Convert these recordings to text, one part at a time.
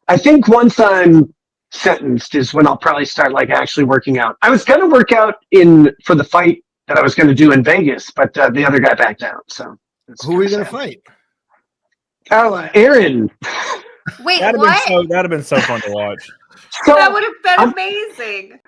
I think once I'm sentenced is when I'll probably start like actually working out. I was going to work out for the fight that I was going to do in Vegas, but the other guy backed out. So who are you going to fight? Oh, Aaron. Wait, That'd what? Have been so fun to watch. So, that would have been amazing.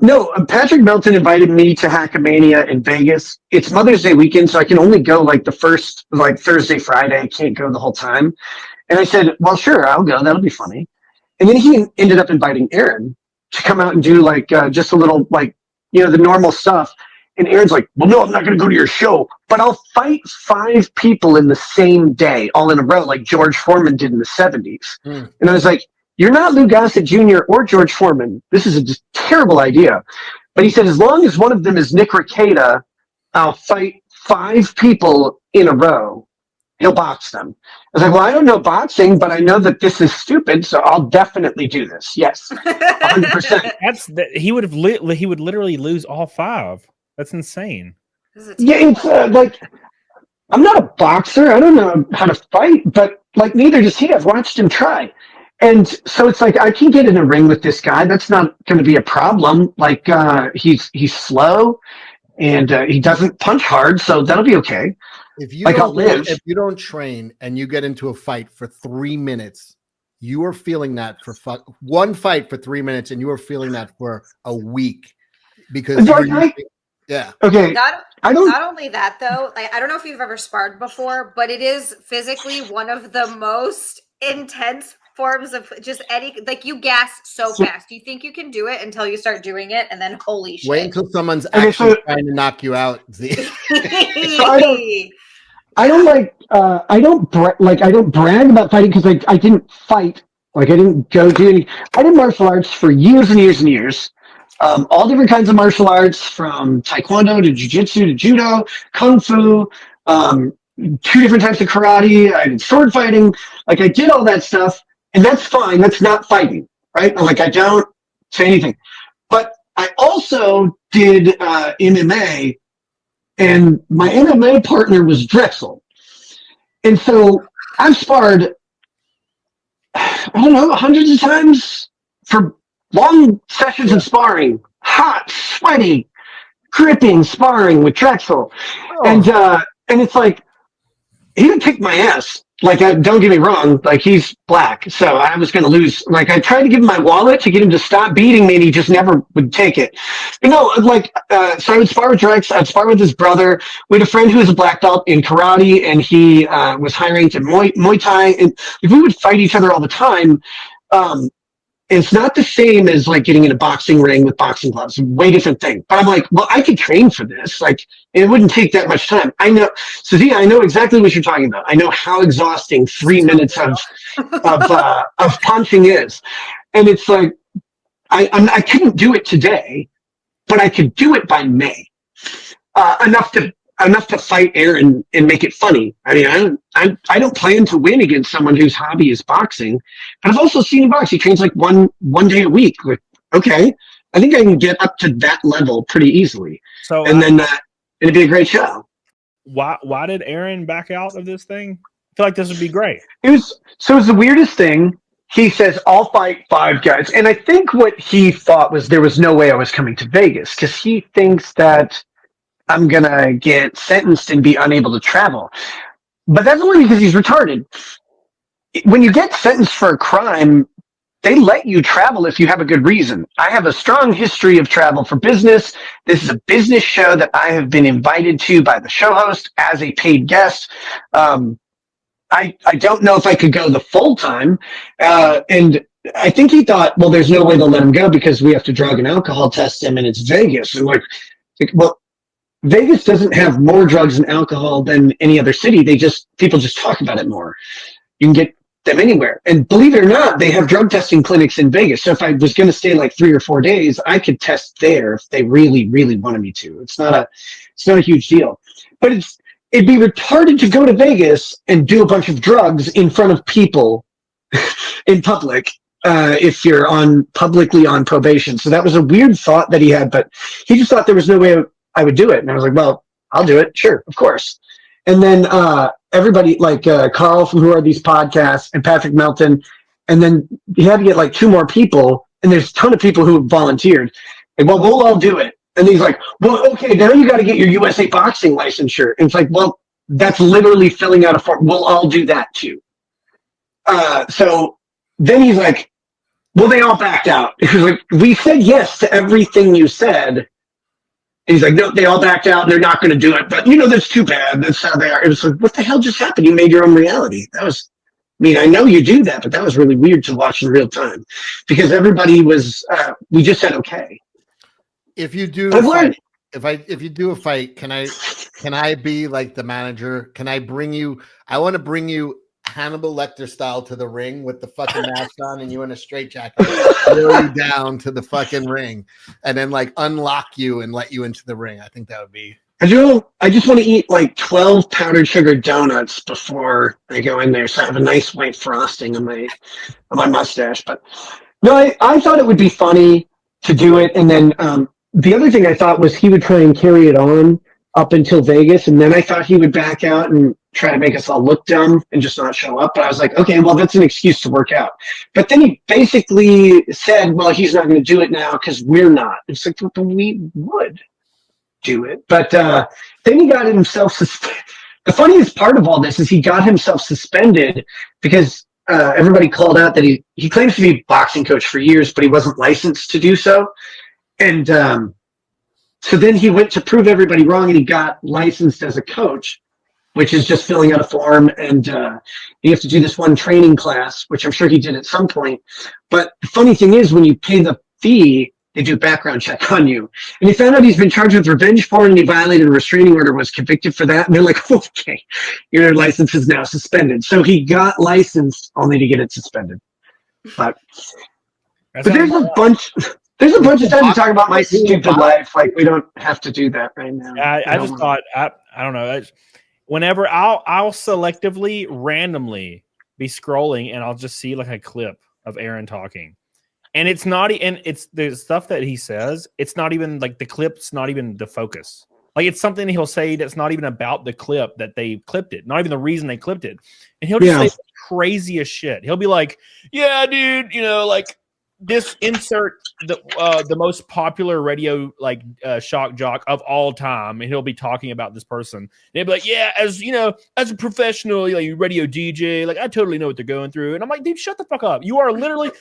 No, Patrick Melton invited me to Hackamania in Vegas. It's Mother's Day weekend, so I can only go like the first, like Thursday, Friday. I can't go the whole time. And I said, well, sure, I'll go. That'll be funny. And then he ended up inviting Aaron to come out and do like just a little like, the normal stuff. And Aaron's like, well, no, I'm not going to go to your show, but I'll fight 5 people in the same day, all in a row, like George Foreman did in the 70s. And I was like, you're not Lou Gossett Jr. or George Foreman. This is a just terrible idea. But he said, as long as one of them is Nick Rekieta, I'll fight 5 people in a row. He'll box them. I was like, well, I don't know boxing, but I know that this is stupid, so I'll definitely do this. Yes, 100%. He would literally lose all 5. That's insane. Yeah, it's like, I'm not a boxer. I don't know how to fight, but like neither does he. I've watched him try. And so it's like, I can get in a ring with this guy. That's not going to be a problem. Like, he's slow and he doesn't punch hard, so that'll be okay. If you don't train and you get into a fight for 3 minutes, you are feeling that for one fight for 3 minutes, and you are feeling that for a week because yeah. Okay. Not only that though, like I don't know if you've ever sparred before, but it is physically one of the most intense forms of just like you gas so fast. You think you can do it until you start doing it, and then holy shit. Wait until someone's actually trying to knock you out. I don't brag about fighting because I didn't fight. Like I didn't go do any. I did martial arts for years and years and years. All different kinds of martial arts, from taekwondo to jiu-jitsu to judo, kung fu, 2 different types of karate. I did sword fighting. Like I did all that stuff, and that's fine. That's not fighting, right? Like I don't say anything. But I also did MMA, and my MMA partner was Drexel. And so I've sparred, I don't know, hundreds of times for long sessions of sparring, hot, sweaty, gripping sparring with Drexel. And it's like, he would kick my ass. Like, don't get me wrong, like, he's black, so I was going to lose. Like, I tried to give him my wallet to get him to stop beating me, and he just never would take it. But no, like, so I would spar with Drex, I'd spar with his brother. We had a friend who was a black belt in karate, and he was high ranked in Muay Thai, and we would fight each other all the time. It's not the same as like getting in a boxing ring with boxing gloves. Way different thing. But I'm like, well, I could train for this. Like, it wouldn't take that much time. I know, Suzie, I know exactly what you're talking about. I know how exhausting 3 minutes of punching is, and it's like, I couldn't do it today, but I could do it by May. Enough to fight Aaron and make it funny. I mean, I don't plan to win against someone whose hobby is boxing, but I've also seen him box. He trains like one day a week. Like, okay, I think I can get up to that level pretty easily. So, and then it'd be a great show. Why did Aaron back out of this thing? I feel like this would be great. It was the weirdest thing. He says, I'll fight 5 guys. And I think what he thought was there was no way I was coming to Vegas, because he thinks that I'm going to get sentenced and be unable to travel. But that's only because he's retarded. When you get sentenced for a crime, they let you travel if you have a good reason. I have a strong history of travel for business. This is a business show that I have been invited to by the show host as a paid guest. I don't know if I could go the full time. And I think he thought, well, there's no way they'll let him go because we have to drug and alcohol test him, and it's Vegas. And like, well, Vegas doesn't have more drugs and alcohol than any other city. People just talk about it more. You can get them anywhere. And believe it or not, they have drug testing clinics in Vegas. So if I was going to stay like 3 or 4 days, I could test there if they really, really wanted me to. It's not a huge deal. But it'd be retarded to go to Vegas and do a bunch of drugs in front of people in public if you're publicly on probation. So that was a weird thought that he had, but he just thought there was no way I would do it. And I was like, well, I'll do it. Sure, of course. And then everybody like Carl from Who Are These Podcasts and Patrick Melton and then he had to get like 2 more people, and there's a ton of people who volunteered. Like, well, we'll all do it. And he's like, well, okay, now you got to get your USA boxing licensure. And it's like, well, that's literally filling out a form. We'll all do that too. So then he's like, well, they all backed out. He was like, we said yes to everything you said. And he's like, no, they all backed out. And they're not going to do it. But, that's too bad. That's how they are. It was like, what the hell just happened? You made your own reality. That was, I know you do that, but that was really weird to watch in real time because everybody was, we just said, okay. If you do a fight, if you do a fight, can I be like the manager? Can I bring you? I want to bring you Hannibal Lecter style to the ring with the fucking mask on and you in a straitjacket, throw you down to the fucking ring, and then like unlock you and let you into the ring. I think that would be. I just want to eat like 12 powdered sugar donuts before I go in there, so I have a nice white frosting on my mustache. But no, I thought it would be funny to do it, and then the other thing I thought was he would try and carry it on up until Vegas, and then I thought he would back out and try to make us all look dumb and just not show up. But I was like, okay, well, that's an excuse to work out. But then he basically said, well, he's not going to do it now because we're not. It's like, well, we would do it. But then he got himself suspended. The funniest part of all this is he got himself suspended because everybody called out that he claims to be a boxing coach for years, but he wasn't licensed to do so. And so then he went to prove everybody wrong, and he got licensed as a coach, which is just filling out a form. And you have to do this one training class, which I'm sure he did at some point. But the funny thing is, when you pay the fee, they do a background check on you. And he found out he's been charged with revenge porn, and he violated a restraining order, was convicted for that. And they're like, okay, your license is now suspended. So he got licensed only to get it suspended. But there's a bunch... There's a bunch of time to talk about my stupid life. Like, we don't have to do that right now. I just thought, I don't know. Whenever I'll selectively, randomly be scrolling, and I'll just see like a clip of Aaron talking. And it's not, and it's the stuff that he says, it's not even like the clip's not even the focus. Like, it's something he'll say that's not even about the clip that they clipped it. Not even the reason they clipped it. And he'll just say the craziest shit. He'll be like, yeah, dude, like, this insert the most popular radio shock jock of all time, and he'll be talking about this person. And he'll be like, yeah, as a professional radio DJ, like I totally know what they're going through. And I'm like, dude, shut the fuck up. You are literally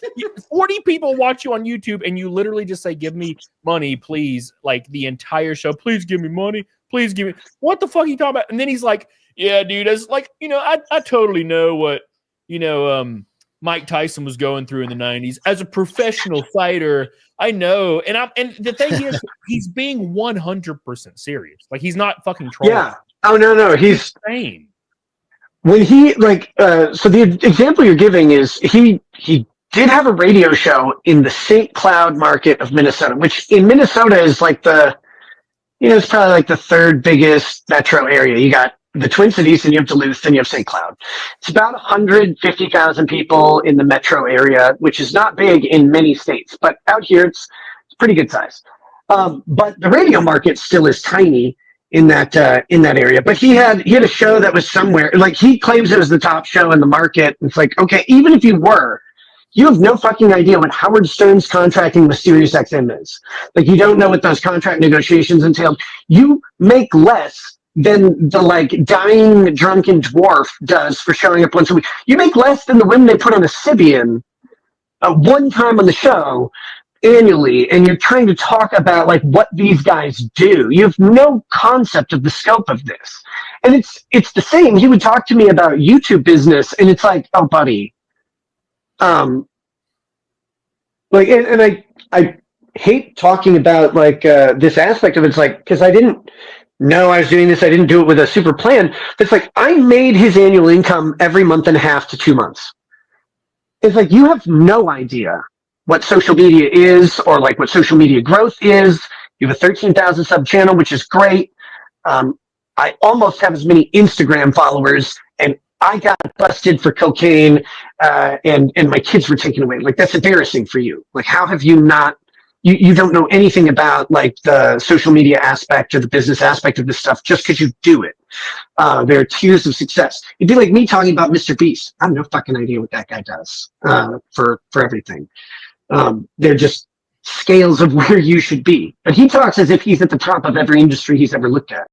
40 people watch you on YouTube, and you literally just say, give me money, please. Like the entire show, please give me money, please give me. What the fuck are you talking about? And then he's like, yeah, dude, as like I totally know what Mike Tyson was going through in the 90s. As a professional fighter, I know. And the thing is, he's being 100% serious. Like, he's not fucking trolling. Yeah. Oh, no. He's insane. When he, so the example you're giving is he did have a radio show in the St. Cloud market of Minnesota, which in Minnesota is like it's probably like the third biggest metro area. You got the Twin Cities, and you have Duluth, and you have St. Cloud. It's about 150,000 people in the metro area, which is not big in many states, but out here it's pretty good size. But the radio market still is tiny in that area. But he had a show that was somewhere, like he claims it was the top show in the market. It's like, okay, even if you were, you have no fucking idea what Howard Stern's contracting with SiriusXM is. Like, you don't know what those contract negotiations entail. You make less than the dying drunken dwarf does for showing up once a week. You make less than the women they put on a Sybian one time on the show annually, and you're trying to talk about what these guys do. You have no concept of the scope of this. And it's the same. He would talk to me about YouTube business, and it's like, oh, buddy. And I hate talking about this aspect of it. It's like, because I didn't know I was doing this. I didn't do it with a super plan. But it's like, I made his annual income every month and a half to 2 months. It's like, you have no idea what social media is, or what social media growth is. You have a 13,000 sub channel, which is great. I almost have as many Instagram followers, and I got busted for cocaine, and my kids were taken away. That's embarrassing for you. How have you not you don't know anything about like the social media aspect or the business aspect of this stuff just because you do it. There are tiers of success. It'd be like me talking about Mr. Beast. I have no fucking idea what that guy does for everything. They're just scales of where you should be. But he talks as if he's at the top of every industry he's ever looked at.